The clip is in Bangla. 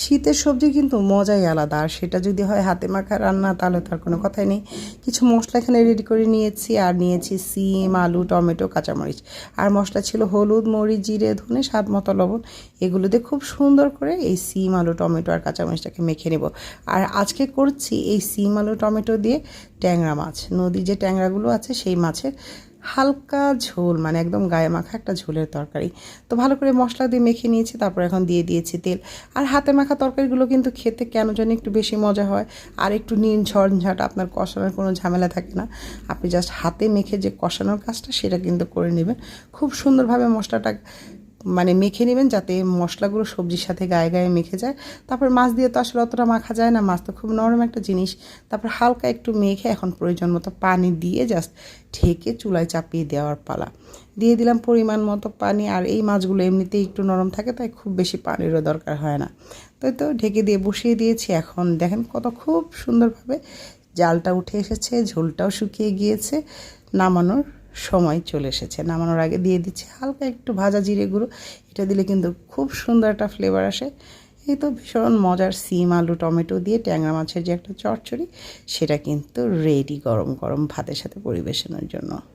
শীতের সবজি কিন্তু মজাই আলাদা, আর সেটা যদি হয় হাতে মাখা রান্না তাহলে তার কোনো কথাই নেই। কিছু মশলা এখানে রেডি করে নিয়েছি, আর নিয়েছি সিম, আলু, টমেটো, কাঁচামরিচ। আর মশলা ছিল হলুদ, মরিচ, জিরে, ধনে, স্বাদ মতো লবণ। এগুলো দিয়ে খুব সুন্দর করে এই সিম, আলু, টমেটো আর কাঁচামরিচটাকে মেখে নেব। আর আজকে করছি এই সিম, আলু, টমেটো দিয়ে ট্যাংরা মাছ। নদীর যে ট্যাংরাগুলো আছে সেই মাছের হালকা ঝোল, মানে একদম গায়ে মাখা একটা ঝোলের তরকারি। তো ভালো করে মশলা দিয়ে মেখে নিয়েছি, তারপর এখন দিয়ে দিয়েছি তেল। আর হাতে মাখা তরকারিগুলো কিন্তু খেতে কেন জানি একটু বেশি মজা হয়, আর একটু নীল ঝঞ্ঝাট, আপনার কষানোর কোনো ঝামেলা থাকে না। আপনি জাস্ট হাতে মেখে যে কষানোর কাজটা সেটা কিন্তু করে নেবেন। খুব সুন্দরভাবে মশলাটা মানে মেখে নেবেন, যাতে মশলাগুলো সবজির সাথে গায়ে গায়ে মেখে যায়। তারপর মাছ দিয়ে তো আসলে অতটা মাখা যায় না, মাছ তো খুব নরম একটা জিনিস। তারপর হালকা একটু মেখে এখন প্রয়োজন মতো পানি দিয়ে জাস্ট ঢেকে চুলায় চাপিয়ে দেওয়ার পালা। দিয়ে দিলাম পরিমাণ মতো পানি। আর এই মাছগুলো এমনিতেই একটু নরম থাকে, তাই খুব বেশি পানিরও দরকার হয় না। তো ঢেকে দিয়ে বসিয়ে দিয়েছি। এখন দেখেন কত খুব সুন্দরভাবে জালটা উঠে এসেছে, ঝোলটাও শুকিয়ে গিয়েছে। নামানোর সময় চলে এসেছে। নামানোর আগে দিয়ে দিচ্ছি হালকা একটু ভাজা জিরে গুঁড়ো। এটা দিলে কিন্তু খুব সুন্দর একটা ফ্লেভার আসে। এই তো ভীষণ মজার সিম, আলু, টমেটো দিয়ে ট্যাংরা মাছের যে একটা চচ্চড়ি, সেটা কিন্তু রেডি গরম গরম ভাতের সাথে পরিবেশনের জন্য।